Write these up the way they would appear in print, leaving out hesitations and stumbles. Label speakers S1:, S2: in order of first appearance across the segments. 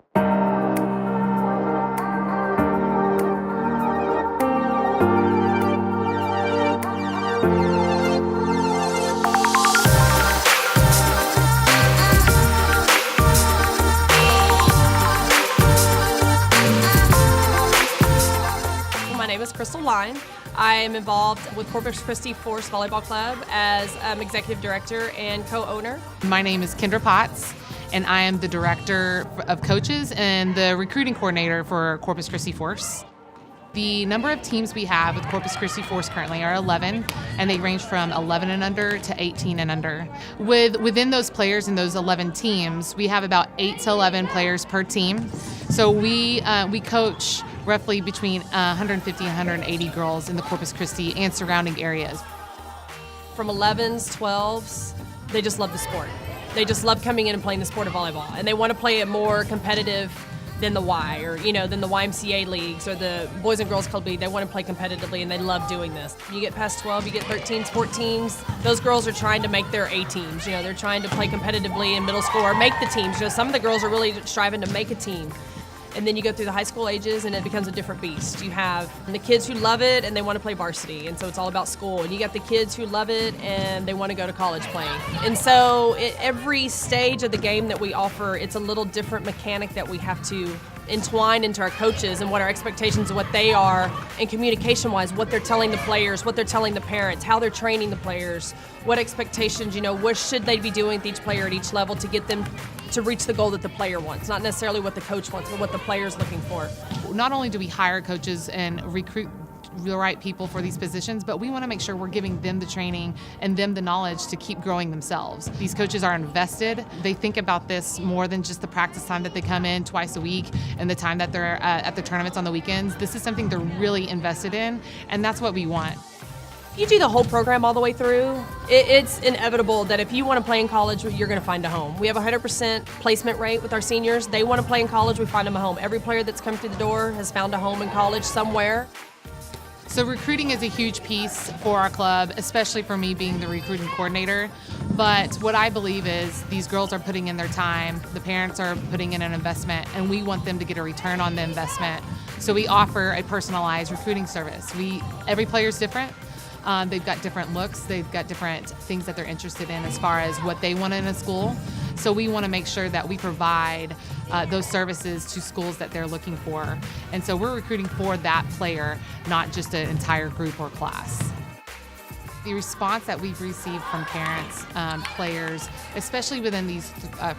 S1: My name is Crystal Line. I am involved with Corpus Christi Force Volleyball Club as executive director and co-owner.
S2: My name is Kendra Potts, and I am the director of coaches and the recruiting coordinator for Corpus Christi Force. The number of teams we have with Corpus Christi Force currently are 11, and they range from 11 and under to 18 and under. Within those players in those 11 teams, we have about 8 to 11 players per team. So we coach roughly between 150 and 180 girls in the Corpus Christi and surrounding areas.
S1: From 11s, 12s, they just love the sport. They just love coming in and playing the sport of volleyball, and they want to play it more competitive than the Y, or than the YMCA leagues or the Boys and Girls Club League. They want to play competitively, and they love doing this. You get past 12, you get 13s, 14s. Those girls are trying to make their A teams. They're trying to play competitively in middle school or make the teams. Some of the girls are really striving to make a team. And then you go through the high school ages, and it becomes a different beast. You have the kids who love it, and they want to play varsity, and so it's all about school. And you got the kids who love it, and they want to go to college playing. And so every stage of the game that we offer, it's a little different mechanic that we have to entwine into our coaches and what our expectations of what they are, and communication-wise, what they're telling the players, what they're telling the parents, how they're training the players, what expectations, what should they be doing with each player at each level to get them to reach the goal that the player wants, not necessarily what the coach wants, but what the player's looking for.
S2: Not only do we hire coaches and recruit the right people for these positions, but we want to make sure we're giving them the training and them the knowledge to keep growing themselves. These coaches are invested. They think about this more than just the practice time that they come in twice a week and the time that they're at the tournaments on the weekends. This is something they're really invested in, and that's what we want.
S1: You do the whole program all the way through, it's inevitable that if you want to play in college, you're going to find a home. We have a 100% placement rate with our seniors. They want to play in college, we find them a home. Every player that's come through the door has found a home in college somewhere.
S2: So recruiting is a huge piece for our club, especially for me being the recruiting coordinator. But what I believe is these girls are putting in their time, the parents are putting in an investment, and we want them to get a return on the investment. So we offer a personalized recruiting service. Every player is different. They've got different looks, they've got different things that they're interested in as far as what they want in a school. So we want to make sure that we provide those services to schools that they're looking for. And so we're recruiting for that player, not just an entire group or class. The response that we've received from parents, players, especially within these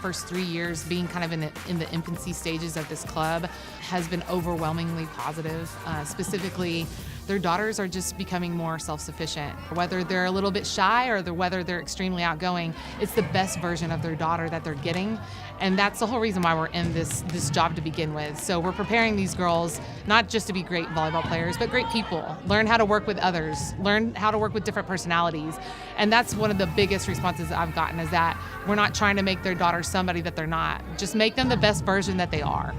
S2: first 3 years being kind of in the infancy stages of this club, has been overwhelmingly positive. Specifically, their daughters are just becoming more self-sufficient. Whether they're a little bit shy or whether they're extremely outgoing, it's the best version of their daughter that they're getting. And that's the whole reason why we're in this job to begin with. So we're preparing these girls not just to be great volleyball players, but great people. Learn how to work with others, learn how to work with different personalities. And that's one of the biggest responses I've gotten, is that we're not trying to make their daughters somebody that they're not. Just make them the best version that they are.